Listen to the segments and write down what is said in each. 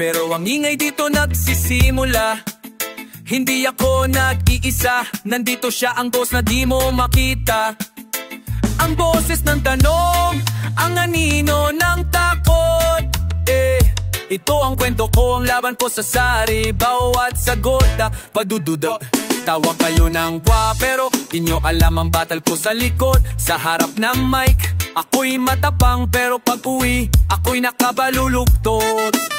pero ang ingay dito nagsisimula. Hindi ako nag-iisa, nandito siya ang boss na di mo makita. Ang boses ng tanong, ang anino ng takot. Ito ang kwento ko, ang laban ko sa sari. Bawat sagot na padududa. Tawag kayo ng wa, pero di nyo alam ang battle ko sa likod. Sa harap ng mic, ako'y matapang, pero pag uwi, ako'y nakabaluluktot.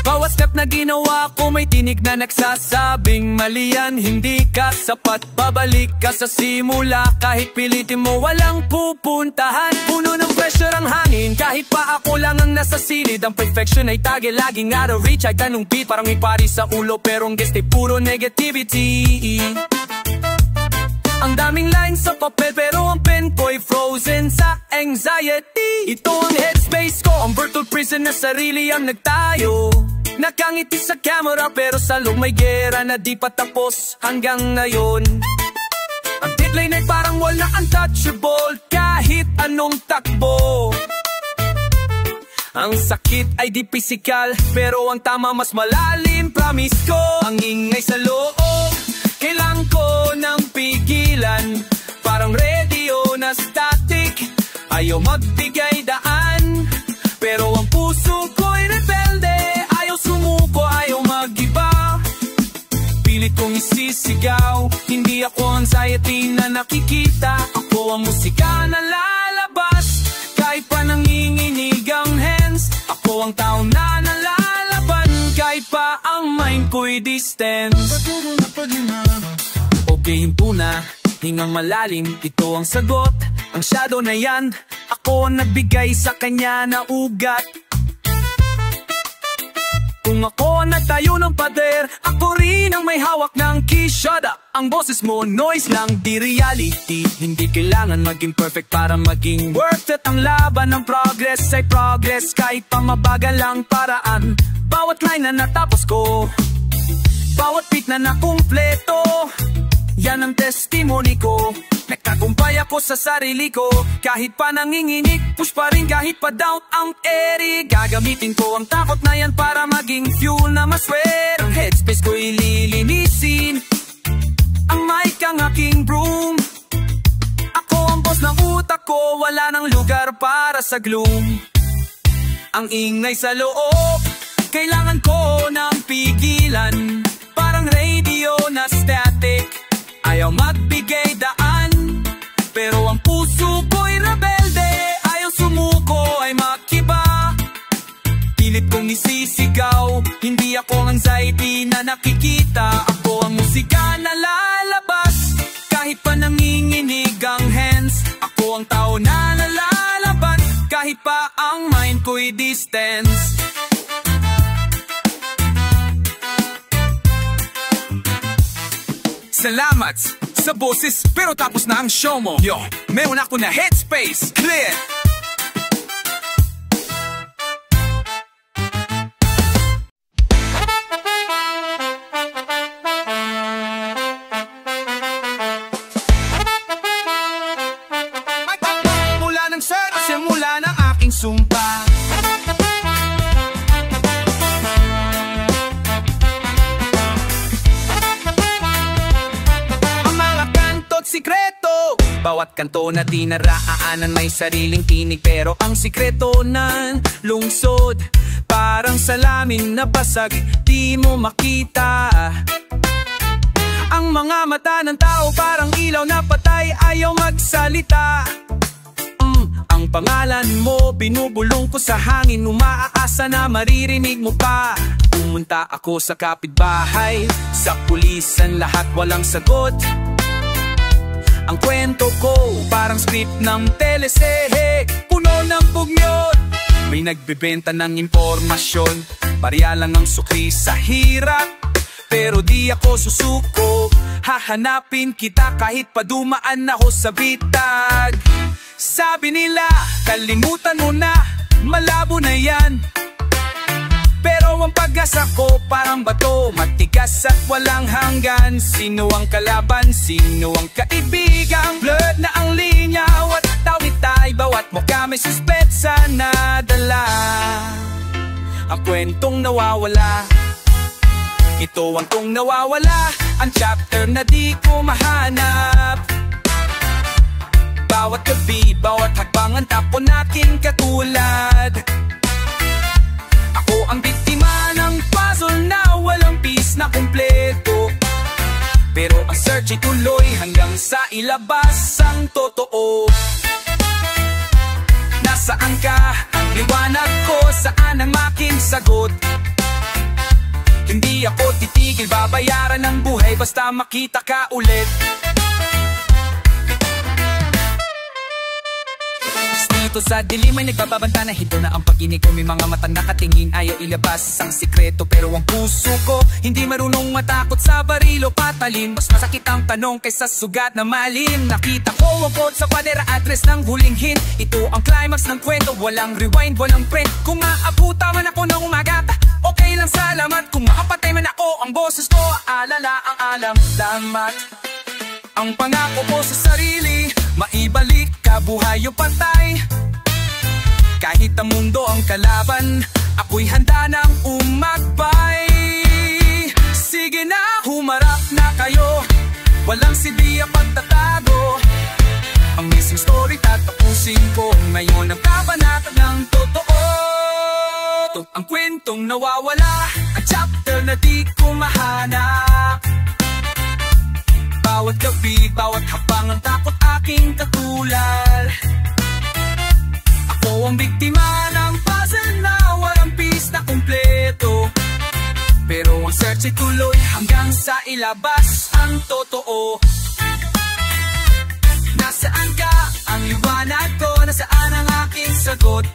Bawat step na ginawa ko may tinig na nagsasabing mali yan, hindi ka sapat. Babalik ka sa simula, kahit pilitin mo walang pupuntahan. Puno ng pressure ang hangin, kahit pa ako lang ang nasa silid. Ang perfection ay tage, laging out of reach. Ay ganung beat, parang may pari sa ulo, pero ang guest ay puro negativity. Ang daming lines sa papel, pero ang pen ko'y frozen sa anxiety. Ito ang headspace ko, ang virtual prison na sarili ang nagtayo. Nakangiti sa camera, pero sa loob may gera na di pa tapos hanggang ngayon. Ang deadline ay parang wall na untouchable, kahit anong takbo. Ang sakit ay di physical, pero ang tama mas malalim, promise ko. Ang ingay sa loob, kailangan ko ng pigilan. Parang radio na static, ayaw magbigay daan. Pero ang puso ko'y rebelde, ayaw sumuko, ayaw mag-iba. Pilit kong isisigaw, hindi ako anxiety na nakikita. Ako ang musika na lalabas, kahit pa nanginginig ang hands. Ako ang tao na nalalaban, kahit pa ang mind ko'y distance. Okay, hinto na, hingang malalim, ito ang sagot. Ang shadow na yan, ako ang nagbigay sa kanya na ugat. Kung ako ang nagtayo ng pader, ako rin ang may hawak ng key. Shut up! Ang boses mo, noise lang, di reality. Hindi kailangan maging perfect para maging worth it. Ang laban ng progress ay progress, kahit pa mabagal lang paraan. Bawat line na natapos ko, bawat beat na nakumpleto, yan ang testimony ko. Nagtagumpay ako sa sarili ko, kahit pa nanginginig, push pa rin kahit pa doubt ang eri. Gagamitin ko ang takot na yan para maging fuel na maswer. Ang headspace ko ililinisin, ang mic ang aking broom. Ako ang boss ng utak ko, wala nang lugar para sa gloom. Ang ingay sa loob, kailangan ko ng pigilan. Parang radio na static, ayaw magbigay daan. Pero ang puso ko'y rebelde, ayaw sumuko, ay makiba. Pilit kong isisigaw, hindi ako anxiety na nakikita. Ako ang musika na lalabas, kahit pa nanginginig ang hands. Ako ang tao na nalalaban, kahit pa ang mind ko'y distance. Salamat sa boses, pero tapos na ang show mo. Yo, meron ako na headspace, clear. Mula ng search, simula ng aking sumpa. Sikreto, bawat kanto na dinaraanan may sariling tinig. Pero ang sikreto ng lungsod, parang salamin na basag, di mo makita. Ang mga mata ng tao parang ilaw na patay, ayaw magsalita. Ang pangalan mo binubulong ko sa hangin, umaasa na maririnig mo pa. Pumunta ako sa kapitbahay, sa pulisan, lahat walang sagot. Ang kwento ko parang script ng telesehe, puno ng bugnot. May nagbebenta ng impormasyon, pareha lang ang sukli sa hirap. Pero di ako susuko, hahanapin kita kahit pa dumaan ako sa bitag. Sabi nila, kalimutan mo na, malabo na yan. Pero ang pag-asa ko parang bato, matigas at walang hanggan. Sino ang kalaban, sino ang kaibigan? Blurred na ang linya, what tawid tayo, bawat mukha may suspetsa na dala. ang kwentong nawawala. Ito ang kung nawawala, ang chapter na di ko mahanap. Bawat gabi, bawat hakbang ang tapo natin katulad. Ako ang biktima ng puzzle na walang piece na kumpleto, pero ang search ay tuloy hanggang sa ilabas ang totoo. Nasaan ka? Ang liwanag ko, saan ang aking sagot? Hindi ako titigil, babayaran ng buhay basta makita ka ulit. Dito sa dilim ay nagbababanta na hito na ang pag-inig ko. May mga matang nakatingin, ayaw ilabas ang sikreto, pero ang puso ko hindi marunong matakot sa barilo patalim. Mas masakit ang tanong kaysa sugat na malim. Nakita ko ang code sa kwadera, address ng huling hint. Ito ang climax ng kwento, walang rewind, walang print. Kung maabuta man ako ng umaga, okay lang, salamat. Kung makapatay man ako, ang boses ko aalala ang alam. Damat ang pangako ko sa sarili, maibalik ka buhay o patay. Kahit ang mundo ang kalaban, ako'y handa nang umagbay. Sige na, humarap na kayo, walang silbiya pagtatago. Ang missing story tatapusin ko ngayon, ang kabanata ng totoo. Ito ang kwentong nawawala, ang chapter na di ko mahanap. Bawat gabi, bawat habang ang takot aking katulad. Ako ang biktima ng puzzle na walang piece na kumpleto, pero ang search ay tuloy hanggang sa ilabas ang totoo. Nasaan ka? Ang liwanag ko, nasaan ang aking sagot?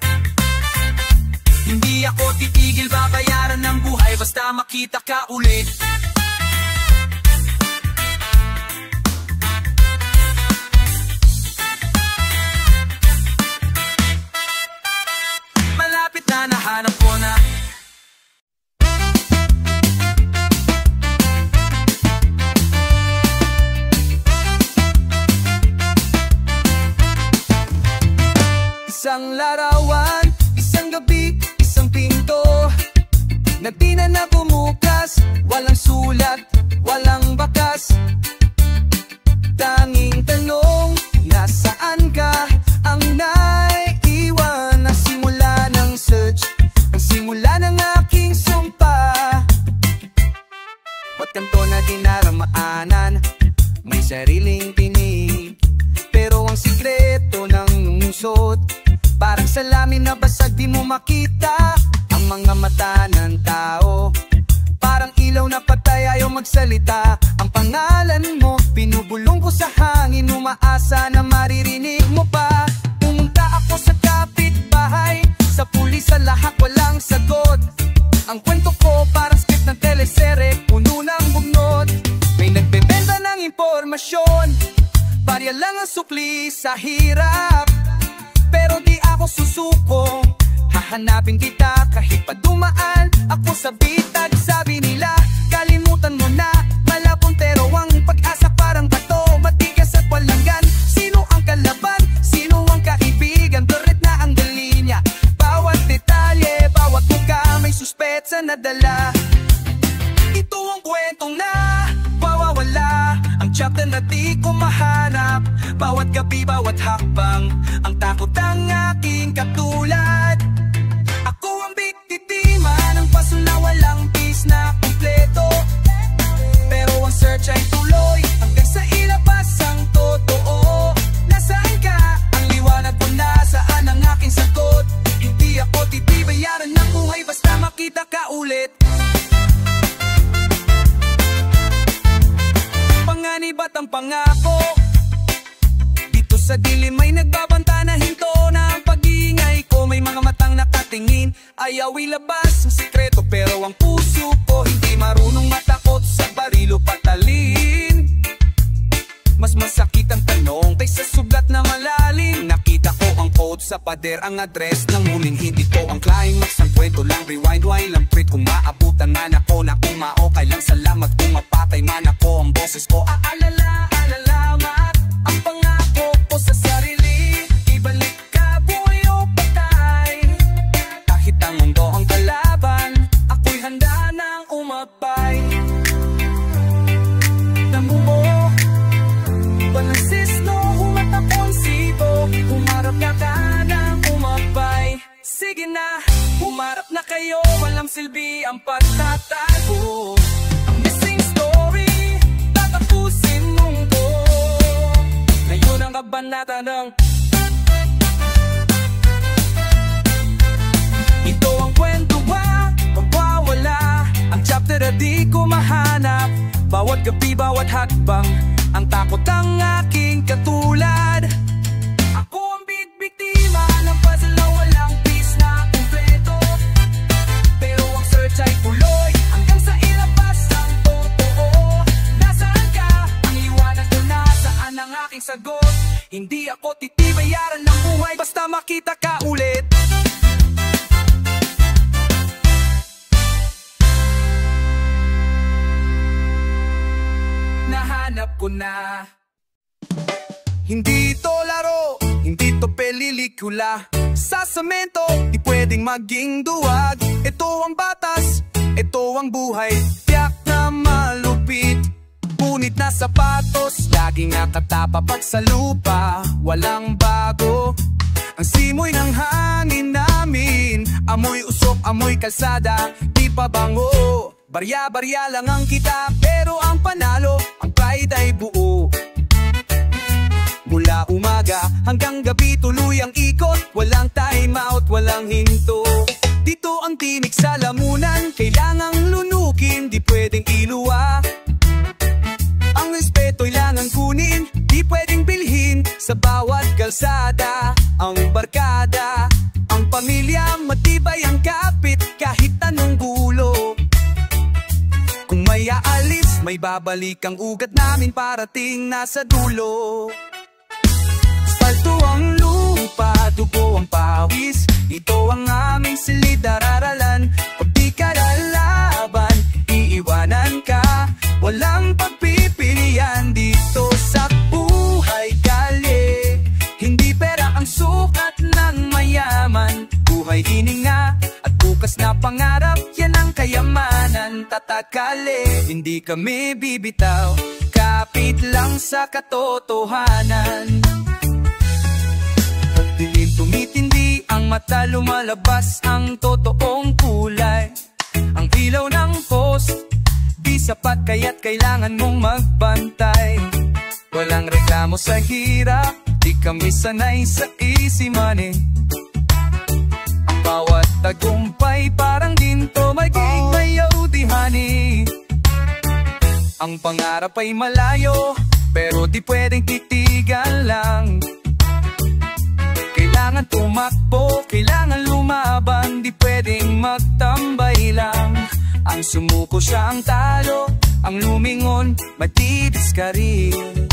Hindi ako titigil, babayaran ng buhay basta makita ka ulit. Malapit na, nahanap ko na. Isang larawan, isang gabi, isang pinto na di na bumukas. Walang sulat, walang bakas. Tanging tanong, nasaan ka? Ang naiiwan na simula ng search, ang simula ng aking sumpa. Wat kanto na dinaramaanan, may sariling tinig, pero ang sikreto ng umusot, parang salamin na basag di mo makita. Ang mga mata ng tao, parang ilaw na patay, ayaw magsalita. Ang pangalan mo, pinubulong ko sa hangin, umaasa na maririnig mo pa. Pumunta ako sa kapitbahay, sa pulis, sa lahat walang sagot. Ang kwento ko parang script ng telesere, puno ng bugnot. May nagbebenta ng impormasyon, barya lang ang sukli sa hirap. Pero di ako susuko, hahanapin kita kahit pa dumaan ako sa bitag. Sabi nila, kalimutan mo na, malabong pero ang pag-asa parang bato, matigas at walang gan. Sino ang kalaban? Sino ang kaibigan? Doret na ang galinya, bawat detalye, bawat mukha may suspetsa na dala. Ito ang kwentong na wawawala, ang chapter na di ko mahanap. Bawat gabi, bawat hakbang, ang takot ang aking katulad. Ako ang biktima ng puzzle na walang piece na kumpleto, pero ang search ay tuloy hanggang sa ilabas ang totoo. Nasaan ka? Ang liwanag mo, nasaan ang aking sagot? Hindi ako titibayaran ng buhay basta makita ka ulit. Panganib at ang pangako, dito sa dilim may nagbabanta na hinto na ang pag-iingay ko. May mga matang nakatingin, ayaw ilabas ang sikreto, pero ang puso ko hindi marunong matakot sa barilo patalin. Mas masakit ang tanong kaysa sugat na malalim. Nakita ko ang code sa pader, ang address ng huling hindi ko ang climax. Ang kwento lang rewind, walang print. Kung maabutan man ako na kumao, kailang salamat. Kung mapatay man ako, ang boses ko aalala, alalamat. Ang pangako ko sa sarili, ibalik ka buhay o patay. Kahit ang mundo ang kalaban, sige na, humarap na kayo, walang silbi ang pagtatago. Ang missing story, tatapusin mong ko. Ngayon ang kabanata ng ito ang kwento ba, mawawala. Ang chapter na di ko mahanap. Bawat gabi, bawat hakbang, ang takot ang aking katulad. Ako ang biktima ng puzzle na walang piece na kumpleto. Pero ang search ay tuloy hanggang sa ilabas ang totoo. Nasaan ka? Ang liwanag ko, nasaan ang aking sagot? Hindi ako titibayaran ng buhay basta makita ka ulit. Nahanap ko na. Hindi to laro, hindi to pelilikula. Sa semento, di pwedeng maging duwag. Ito ang batas, ito ang buhay. Tiyak na malupit, punit na sapatos, laging nakatapa pag sa lupa. Walang bago, ang simoy ng hangin namin. Amoy usok, amoy kalsada, di pa bango. Barya-barya lang ang kita, pero ang panalo, ang pride ay buo. Mula umaga hanggang gabi tuloy ang ikot. Walang time out, walang hinto. Dito ang tinig sa lamunan, kailangang lunukin, di pwedeng iluwa. Ang respeto'y langang kunin, di pwedeng bilhin. Sa bawat kalsada, ang barkada, ang pamilya, matibay ang kapit kahit anong gulo. Kung may aalis, may babalik ang ugat namin parating nasa dulo. Asfalto ang lupa, dugo ang pawis, ito ang aming silid-aralan. Pag di ka lalaban, iiwanan ka. Walang pagpipilian dito sa buhay kalye. Hindi pera ang sukat ng mayaman. Buhay hininga at bukas na pangarap, yan ang kayamanan. Tatakali, hindi kami bibitaw, kapit lang sa katotohanan. Pag dilim tumitindi ang mata, lumalabas ang totoong kulay. Ang ilaw ng post, di sapat kaya't kailangan mong magbantay. Walang reklamo sa hirap, di kami sanay sa easy money. Ang bawat tagumpay parang ginto, maging mayaw di honey. Ang pangarap ay malayo, pero di pwedeng titigan lang. Kailangan tumakbo, kailangan lumaban, di pwedeng magtambay lang. Ang sumuko siya ang talo, ang lumingon, matibis ka rin.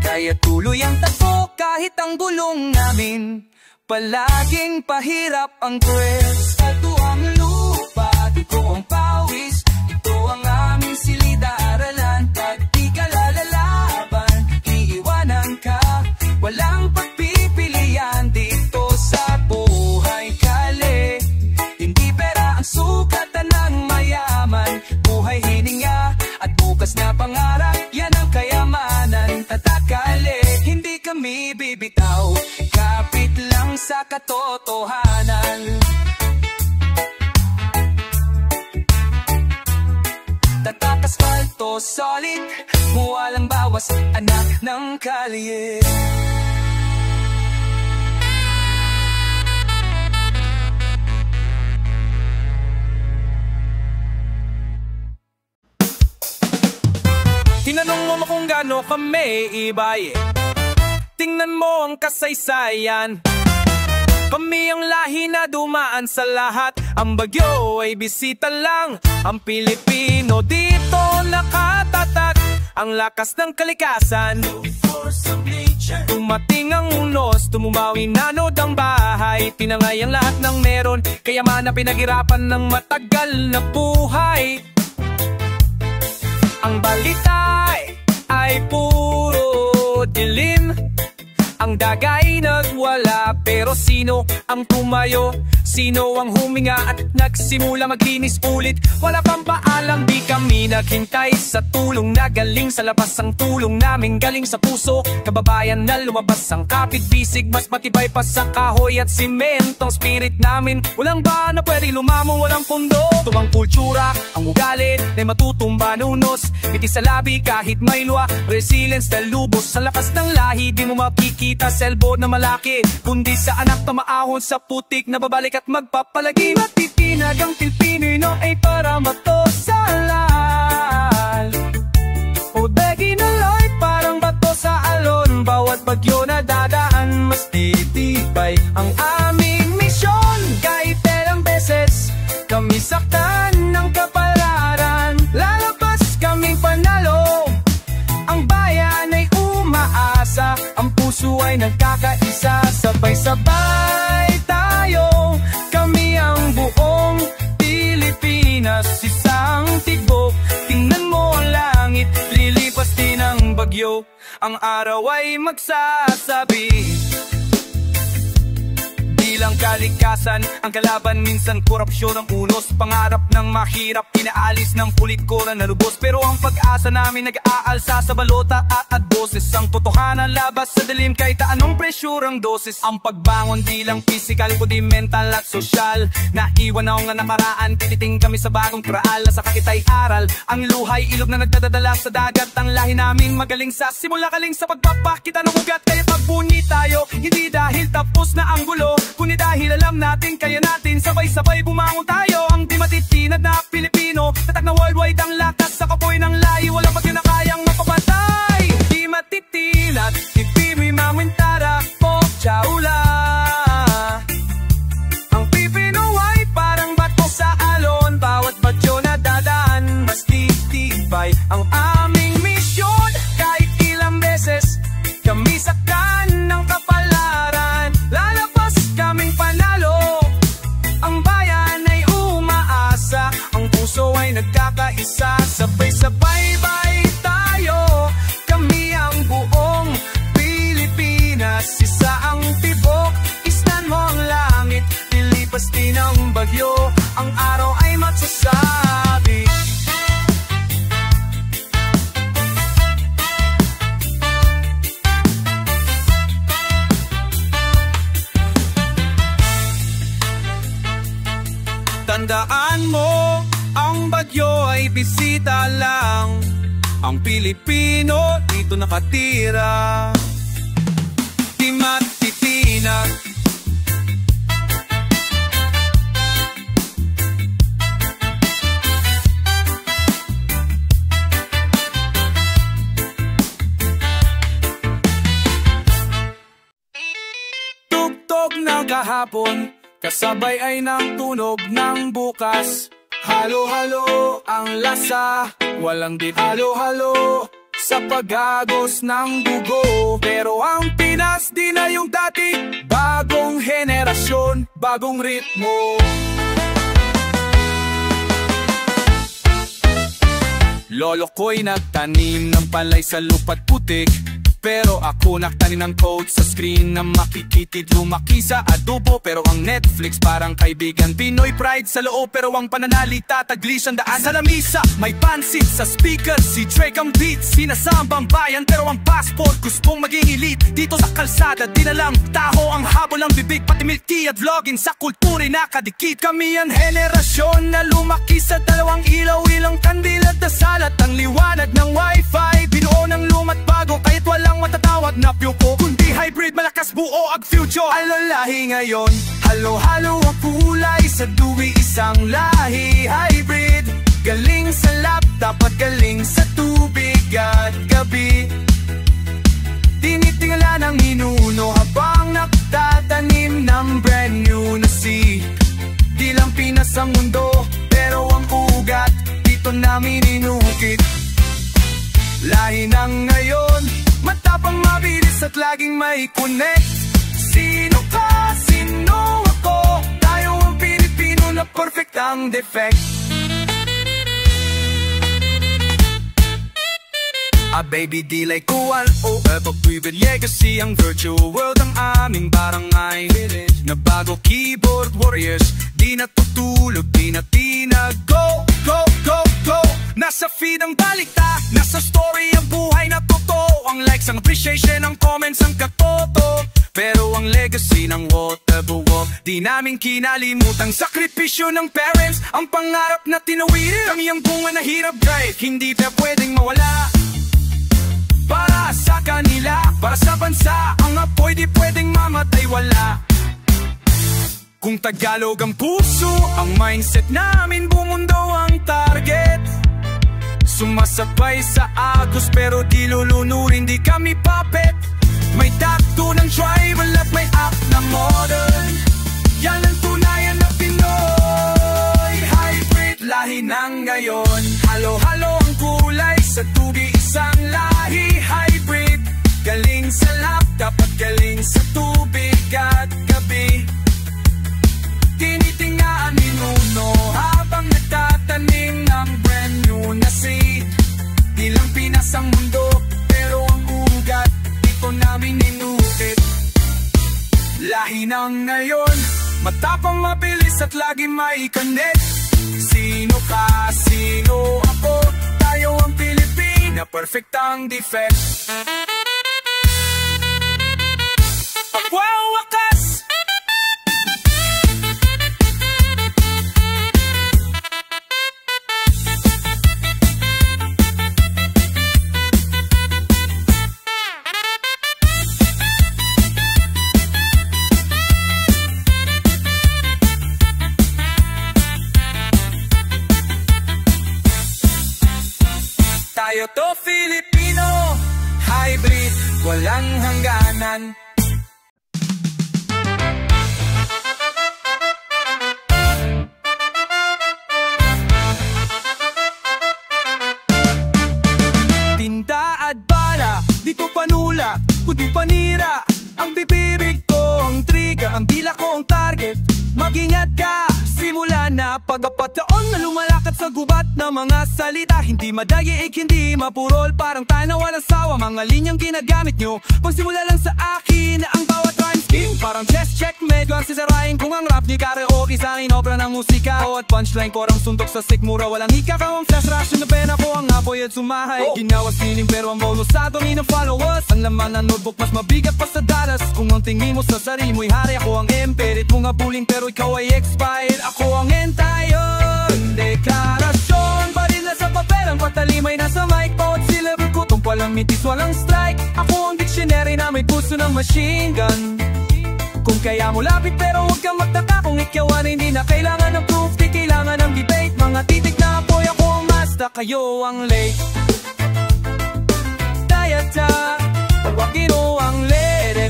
Kaya tuloy ang takbo kahit ang bulong namin, palaging pahirap ang quest. Ito ang lupa, ito ang pawis, ito ang aming silid-aralan. Pag di ka lalaban, iiwanan ka. Walang pagpipilian dito sa buhay kali. Hindi pera ang sukatan ng mayaman. Buhay hininga at bukas na pangarap, yan ang kayamanan. Tatakali, hindi kami bibitaw, kapit lang sa katotohanan. Tatak asfalto, solid, walang bawas, anak ng kalye. Tinanong mo kung gaano kami ibay, tingnan mo ang kasaysayan. Kami ang lahi na dumaan sa lahat, ang bagyo ay bisita lang. Ang Pilipino dito nakatatak, ang lakas ng kalikasan. Tumating ang unos, tumumawi nanod ang bahay. Tinangay ang lahat ng meron, kaya man na pinaghirapan ng matagal na buhay. Ang balitay ay puro dilim, ang dagay nagwala, pero sino ang tumayo? Sino ang huminga at nagsimula maglinis ulit? Wala pang paalam, di ka kami naghintay sa tulong na galing sa labas. Ang tulong namin galing sa puso, kababayan na lumabas. Ang kapit-bisig mas matibay pa sa kahoy at simento. Ang spirit namin walang ba na pwede lumamong walang pundo. Tumang kultura, ang ugali na matutumba nunos. Ngiti sa labi kahit may luwa, resilience na lubos. Sa lakas ng lahi di mo makikita sa elbow na malaki, kundi sa anak na maahon sa putik na babalik at magpapalagi. Matitinag ang Pilipino ay para matosalan. O dagi na light parang bato sa alon. Bawat bagyo na dadaan mas titibay ang aming misyon. Kahit ilang beses kami saktan ng kapalaran, lalabas kaming panalo. Ang bayan ay umaasa, ang puso ay nagkakaisa. Sabay-sabay tayo, kami ang buong Pilipinas, isang tibok. Tingnan mo ang langit, lilipas din ang bagyo. Ang araw ay magsasabi, bilang kalikasan ang kalaban, minsan korupsyon ang unos. Pangarap ng mahirap, inaalis ng kulit ko na nalubos. Pero ang pag-asa namin nag-aalsa sa balota at boses. Ang totohanan labas sa dilim kahit anong pressure ang dosis. Ang pagbangon di lang physical, kundi mental at social. Naiwan ako nga nakaraan, tititing kami sa bagong traal. Sa kakitay aral, ang luhay ilog na nagdadala sa dagat. Ang lahi namin magaling sa simula kaling sa pagpapakita ng ugat. Kaya pagbunyi tayo, hindi dahil tapos na ang gulo, kundi dahil alam natin kaya natin. Sabay-sabay bumangon tayo, ang di matitinag na Pilipino. Tatag na worldwide ang lakas sa kapoy ng lahi. Walang bagyo na kayang mapapatay. Di matitinag, ipimi mamintara po chaula. Ang Pilipino ay parang bato sa alon. Bawat bagyo na dadaan mas titibay ang aming misyon. Kahit ilang beses kami saktan ng kapalaran, lalabas kaming panalo. Ang bayan ay umaasa, ang puso ay nagkakaisa. Sabay-sabay tayo, kami ang buong Pilipinas, isa ang tibok. Isnan mo ang langit, lilipas din ang bagyo. Ang araw ay magsasabi, tandaan mo, ang bagyo ay bisita lang. Ang Pilipino dito nakatira, di matitinag. Tugtog ng kahapon, kasabay ay ng tunog ng bukas. Halo-halo ang lasa, walang di halo-halo sa pag-agos ng dugo. Pero ang Pinas di na yung dati, bagong henerasyon, bagong ritmo. Lolo ko'y nagtanim ng palay sa lupa't putik, pero ako nagtanim ng code sa screen na makikitid. Lumaki sa adobo, pero ang Netflix parang kaibigan. Pinoy pride sa loob, pero ang pananalita taglis ang daan. Sa lamisa, may pansit sa speaker, si Drake ang beat. Sinasambang bayan, pero ang passport gustong maging elite. Dito sa kalsada, di na lang taho ang habol ang bibig. Pati milky at vlogging sa kultura nakadikit. Kami ang henerasyon na lumaki sa dalawang ilaw, ilang kandil at dasal at ang liwanag ng wifi. Binuo ng luma't bago, kahit walang matatawag na piyuko, kundi hybrid, malakas buo ang future. Alalahi ngayon, halo-halo ang kulay sa duwi, isang lahi hybrid. Galing sa laptop at galing sa tubig at gabi. Tinitingala ng minuno habang nagtatanim ng brand new na seed. Di lang Pinas ang mundo, pero ang ugat dito namin inukit. Lahi ng ngayon, matapang, mabilis at laging may connect. Sino ka, sino ako? Tayo ang Pilipino na perfect ang defect. Baby, di like kuwan o pagpribilye, kasi ang virtual world ang aming barangay. Na bago keyboard warriors, di natutulog, di natinag. Go, go, go, go! Nasa feed ang balita, nasa story ang buhay na totoo. Ang likes, ang appreciation, ang comments, ang katoto. Pero ang legacy ng Waterbuwok di namin kinalimutang sakripisyo ng parents. Ang pangarap na tinawirin, ang iyang bunga na hirap drive, hindi pa pwedeng mawala. Para sa kanila, para sa bansa, ang apoy di pwedeng mamatay, wala. Kung Tagalog ang puso, ang mindset namin, bumundo ang target. Sumasabay sa agos pero di lulunurin, di kami puppet. May tattoo ng tribal at may act na modern. Yan ang tunayan na Pinoy. Hybrid lahi ng ngayon. Halo-halo ang kulay sa tubig, isang lahi. Hybrid, galing sa laptop at galing sa tubig at gabi. Tinitingaan minuno habang nagtatanim ng brand new na seed. Di lang Pinas ang mundo pero ang ugat dito namin inutit. Lahi ng ngayon, matapang, mabilis at lagi may connect. Sino ka, sino ako, tayo ang Pilipina, perfect ang defect. Pagwawakas, tayo to Filipino, hybrid, walang hangganan. Tinta at bala, di ko panula, kundi panira. Ang bibig ko, ang triga, ang dila ko, ang target. Mag-ingat ka, simula na pagkapataon na lumalakad sa gubat na mga salita. Hindi madagiig, hindi mapurol, parang tayo na walang sawa. Mga linyang ginagamit nyo, pagsimula lang sa akin na ang bawat rhyme scheme. Parang chess checkmate, kung sisirain kung ang rap ni karaoke sa akin, obra ng musika. O at punchline ko, ang suntok sa sikmura, walang ikakawang flash rush. Yung pena ko, ang apoy at sumahay. Ginawa sining pero ang bonus sa dami ng followers. Ang laman ng notebook, mas mabigat pa sa dalas. Kung ang tingin mo sa sarili mo'y hari, ako ang emperit mo nga buling pero ikaw ay expired. Ako ang entayon, deklarasyon, baril na sa papel, ang patalimay nasa mic. Bawat syllable ko, walang mitis, walang strike. Ako ang dictionary na may puso ng machine gun. Kung kaya mo lapit pero huwag kang magtaka kung ikaw ay hindi na kailangan ng proof, di kailangan ng debate. Mga titik na apoy, ako ang master, kayo ang late. Dayata, tawagin mo ang lady.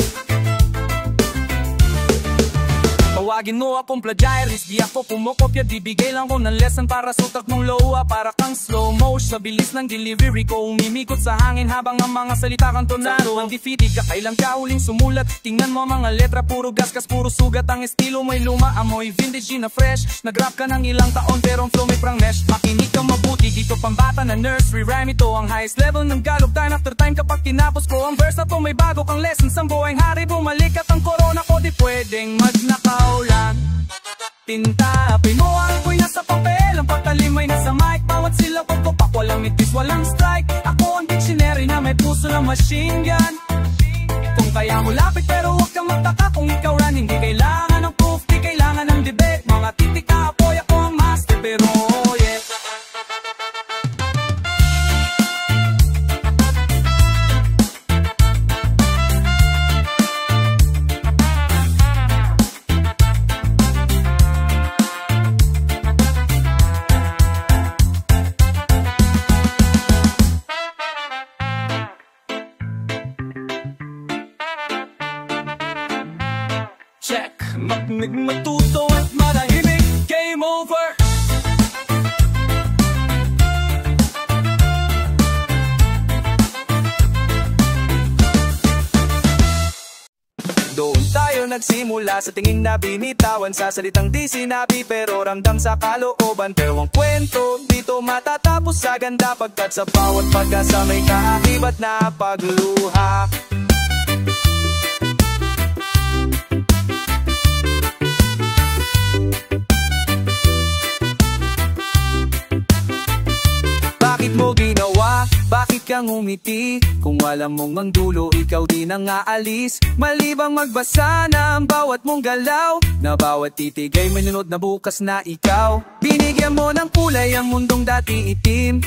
Tawagin mo akong plagiarist, di ako pumokopya. Dibigay lang ko ng lesson para sa utak mong lowa. Para kang slow motion, sa bilis ng delivery ko. Umimikot sa hangin habang ang mga salita kang tonado. Undefeated ka, kailang ka huling sumulat. Tingnan mo mga letra, puro gaskas, puro sugat. Ang estilo mo'y luma, amoy vintage na fresh. Nag-rap ka ng ilang taon pero ang flow may prang mesh. Makinig kang mabuti, dito pambata na nursery rhyme ito. Ang highest level ng galop, time after time kapag tinapos ko. Ang verse na to may bago kang lessons. Ang buhay hari, bumalik at ang corona ko di pwedeng magnakaw lang. Tintapin mo ang apoy nasa papel, ang patalimay nasa mic. Bawat sila pagpapak, walang mitis, walang strike. Ako ang dictionary na may puso ng machine gun. Kung kaya mo lapit pero huwag kang magtaka kung ikaw ran. Hindi kailangan ng proof, di kailangan ng debate. Mga titik na apoy, ako ang master pero yeah. Check, makinig, matuto at manahimik. Game over. Doon tayo nagsimula sa tingin na binitawan. Sa salitang di sinabi pero ramdam sa kalooban. Pero ang kwento dito matatapos sa ganda, pagkat sa bawat pag-asa may kaakibat na pagluha. Bakit mo ginawa? Bakit kang umiti? Kung alam mong ang dulo, ikaw din ang aalis. Mali bang magbasa na ang bawat mong galaw? Na bawat titig ay manunod na bukas na ikaw. Binigyan mo ng kulay ang mundong dati itim,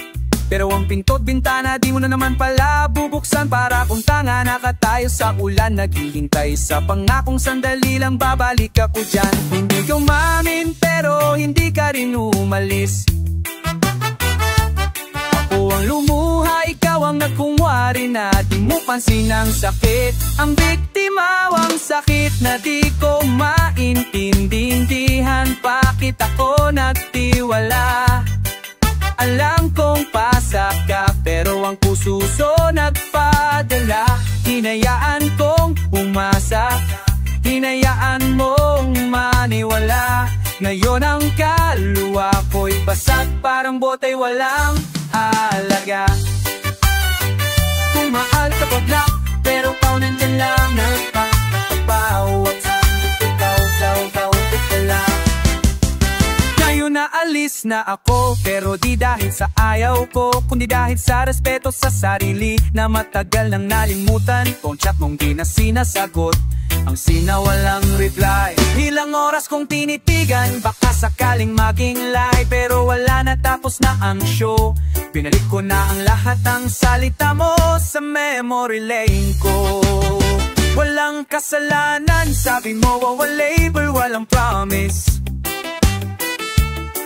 pero ang pinto't bintana di mo na naman pala bubuksan. Para kung tanga nakatayo sa ulan, naghihintay sa pangakong sandali lang babalik ako dyan. Hindi ka umamin pero hindi ka rin umalis. Ako ang lumuha, ikaw ang nagkungwari na di mo pansin ang sakit. Ang biktima ang sakit na di ko maintindihan. Bakit ako nagtiwala? Alam kong pasak ka pero ang puso nagpadala. Hinayaan kong umasa, hinayaan mong maniwala. Ngayon ang kaluluwa ko'y basag, parang bota'y walang halaga. Kung mahal ka pa black, pero ikaw nandyan lang nagpapawag sa ikaw lang. Ngayon naalis na ako, pero di dahil sa ayaw ko, kundi dahil sa respeto sa sarili na matagal nang nalimutan. Kung chat mong di na sinasagot, ang sinawalang reply. Ilang oras kong tinitigan, baka sakaling maging live, pero wala na, tapos na ang show. Pinalik ko na ang lahat ng salita mo sa memory lane ko. Walang kasalanan, sabi mo, walang label, walang promise.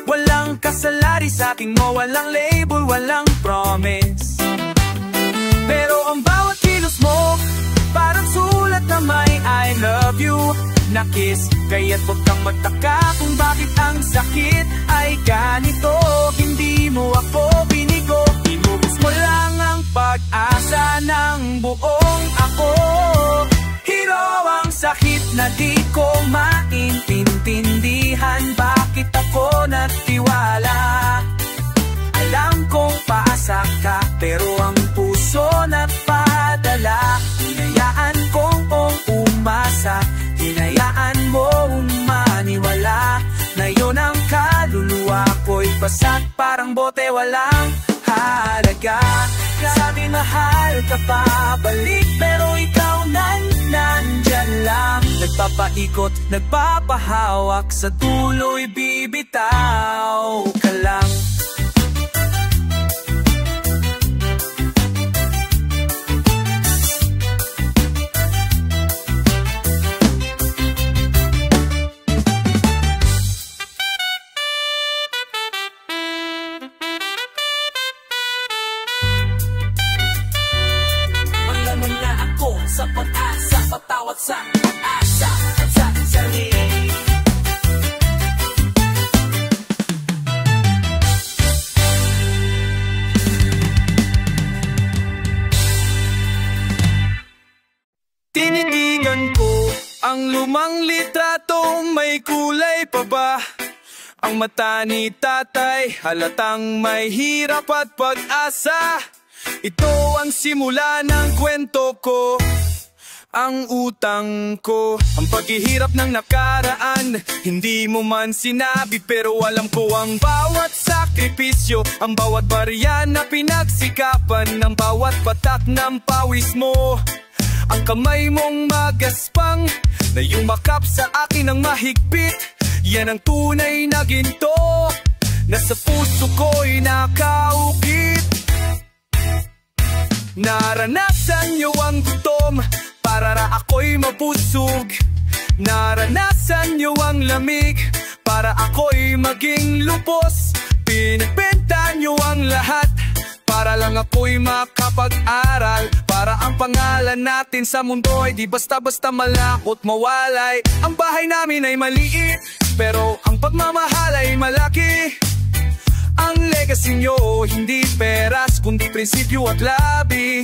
Walang kasalari, sabi mo, walang label, walang promise. Pero ang bawat kilos mo, parang sulat na may I love you na kiss. Kaya't huwag kang magtaka kung bakit ang sakit ay ganito. Hindi mo ako binigo, inubos mo lang ang pag-asa ng buong ako. Hero ang sakit na di ko maintindihan. Bakit ako nagtiwala? Alam kong paasak ka pero ang puso nagpadala. Hinayaan kong umasa, hinayaan mo maniwala. Ngayon ang kaluluwa ko'y basag, parang bote walang halaga. Sabi mahal ka pa, balik, pero ikaw nandyan lang. Nagpapaikot, nagpapahawak, sa tuloy bibitaw ka lang. Sa pag-asa, patawat sa pag-asa at sa sarili. Tinitigan ko ang lumang litrato, may kulay pa ba? Ang mata ni tatay, halatang may hirap at pag-asa. Ito ang simula ng kwento ko, ang utang ko, ang paghihirap ng nakaraan. Hindi mo man sinabi pero alam ko ang bawat sakripisyo, ang bawat barya na pinagsikapan, ang bawat patak ng pawis mo. Ang kamay mong magaspang na yumakap sa akin ng mahigpit, yan ang tunay na ginto na sa puso ko'y nakaukit. Naranasan niyo ang gutom para ako'y mabusog. Naranasan niyo ang lamig para ako'y maging lupos. Pinagbenta niyo ang lahat para lang ako'y makapag-aral. Para ang pangalan natin sa mundo ay di basta-basta malakot mawalay. Ang bahay namin ay maliit pero ang pagmamahal ay malaki. Ang legacy nyo hindi peras kundi prinsipyo at labi.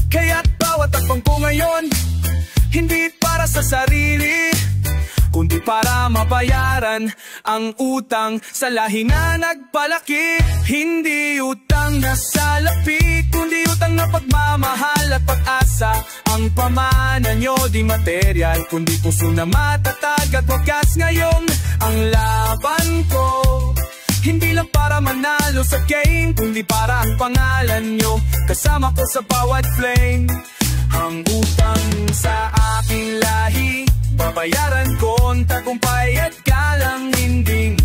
Kaya't bawat takbang ko ngayon hindi para sa sarili, kundi para mabayaran ang utang sa lahi na nagpalaki. Hindi utang na salapi, kundi utang na pagmamahal at pag-asa. Ang pamana nyo di material, kundi puso na matatag at wagas. Ngayon ang laban ko, Hindi lang para manalo sa game, kundi para ang pangalan nyo kasama ko sa bawat flame. Ang utang sa aking lahi, babayaran ko ang tagumpay at galang hinding.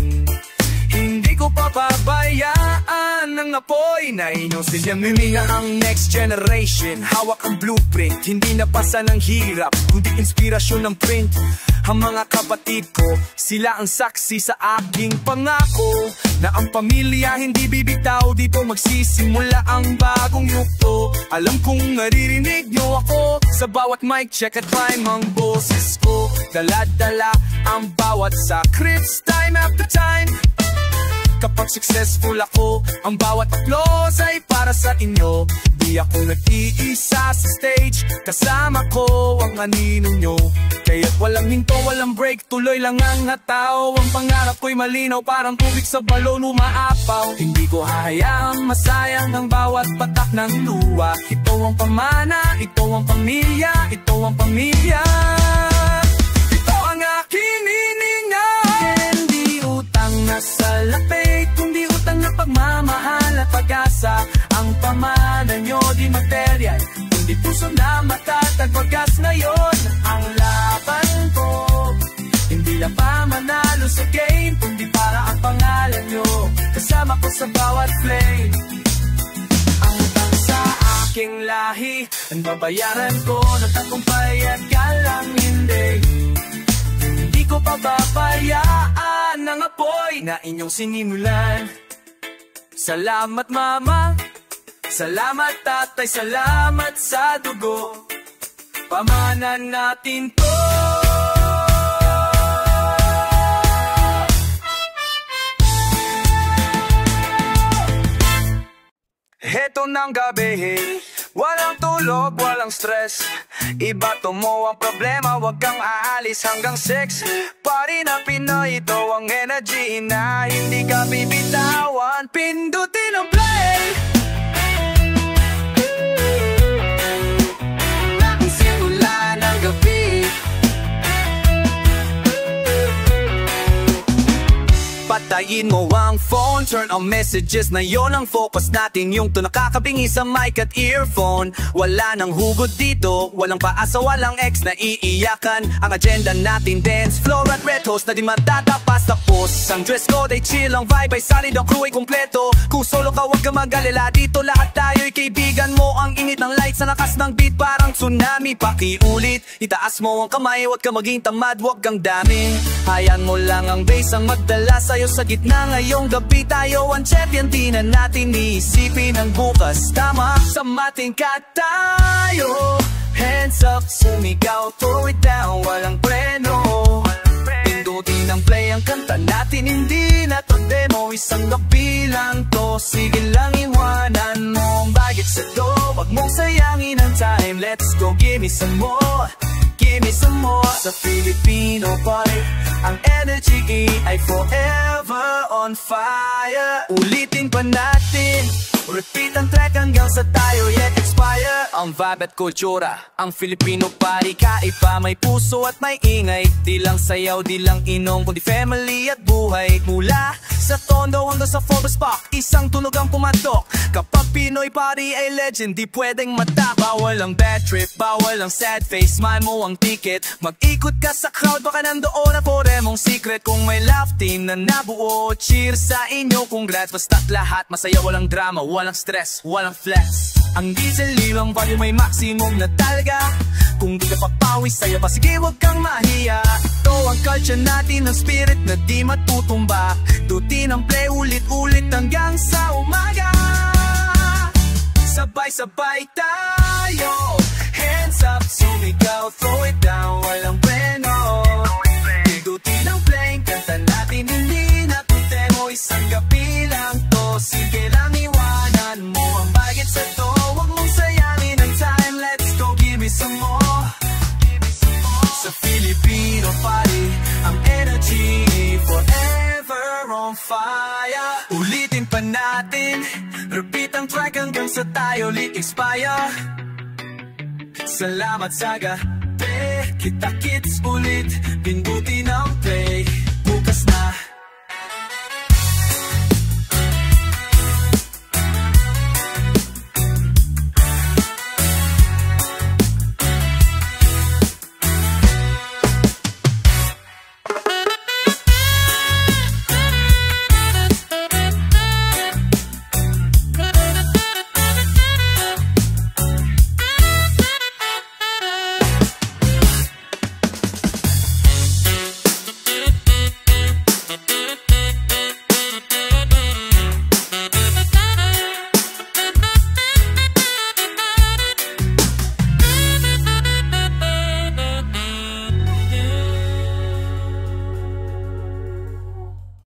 Hindi ko papabayaan ang apoy na inyong sinyaminga. Ang next generation, hawak ang blueprint. Hindi napasa ng hirap, kundi inspirasyon ng print. Ang mga kapatid ko, sila ang saksi sa aking pangako na ang pamilya hindi bibitaw. Dito magsisimula ang bagong yugto. Alam kong naririnig nyo ako sa bawat mic check at rhyme. Ang boses ko, dala-dala ang bawat scripts time after time. Kapag successful ako, ang bawat applause ay para sa inyo. Di ako nag-iisa sa stage, kasama ko ang anino nyo. Kaya't walang hinto, walang break, tuloy lang ang hataw. Ang pangarap ko'y malinaw, parang tubig sa balon umaapaw. Hindi ko hahayaang masayang ang bawat patak ng luwa. Ito ang pamana, ito ang pamilya, ito ang pamilya. Ito ang aking hininga. Hindi utang na salapit, kundi utang na pagmamahal at pag-asa. Ang pamana nyo di material, kundi puso na matatag. Pagkas ngayon ang laban ko, hindi lang pa manalo sa game, kundi para ang pangalan nyo kasama ko sa bawat flame. Ang utang sa aking lahi, ang babayaran ko ng tagumpay at galang hindi. Hindi ko pababayaan ang apoy na inyong sinimulan. Salamat mama, salamat tatay, salamat sa dugo. Pamanan natin to. Heto ng gabi, walang tulog, walang stress. Ibato mo ang problema, wag kang aalis hanggang 6. Party na Pinoy, ito ang energy na hindi ka bibitawan. Pindutin ang play. Nagsimula ng gabi. Patayin mo ang phone, turn on messages na yon ang focus natin. Yung to nakakabingi sa mic at earphone. Wala nang hugot dito, walang paasa, walang ex na iiyakan. Ang agenda natin dance floor at red host na di matatapas. Tapos ang dress code ay chill, ang vibe ay solid, ang crew ay kumpleto. Kung solo ka wag ka mag-alala, dito lahat tayo'y kaibigan mo. Ang init ng lights sa lakas ng beat parang tsunami. Pakiulit, itaas mo ang kamay, wag ka maging tamad, wag kang dami. Hayaan mo lang ang bass ang magdala sa'yo sa gitna ngayong gabi. Tayo ang champion, di na natin iisipin ang bukas. Tama, samatin ka tayo. Hands up, sumigaw, throw it down, walang preno. Pindutin ang play, ang kanta natin hindi na to demo. Isang gabi lang to, sige lang iwanan mo ang bagit sa do. Wag mong sayangin ang time, let's go, give me some more. Give me some more. Sa Filipino party, ang energy ay forever on fire. Ulitin pa natin, repeat ang track hanggang sa tayo yet expire. Ang vibe at kultura, ang Filipino party, kaiba, may puso at may ingay. Di lang sayaw, di lang inom, kundi family at buhay. Mula sa Tondo hanggang sa Forbes Park, isang tunog ang pumatok. Kapag Pinoy party ay legend, di pwedeng matak. Bawal ang bad trip, bawal ang sad face, smile mo ang ticket. Mag-ikot ka sa crowd, baka nandoon na pore mong secret. Kung may laugh team na nabuo, cheers sa inyo, congrats. Basta't lahat masaya, walang drama, walang stress, walang flex. Ang diesel lilang value may maximum na talaga. Kung di ka papawis, saya pa, sige wag kang mahiya. Ito ang culture natin, ang spirit na di matutumba. Tutin ang play, ulit-ulit hanggang sa umaga. Sabay-sabay tayo, hands up, sumigaw, throw it down, walang preno. Pindutin ang play, kanta natin hindi na tutemo. Isang gabi lang to, sige lang iwanan mo ang bagit sa to. Wag mong sayangin ang time, let's go, give me some more. Sa Filipino party, ang energy forever on fire. Ulitin pa natin, repeat ang track hanggang sa tayo lit expire. Salamat sa gabi, kita-kits ulit, pindutin ang play. Bukas na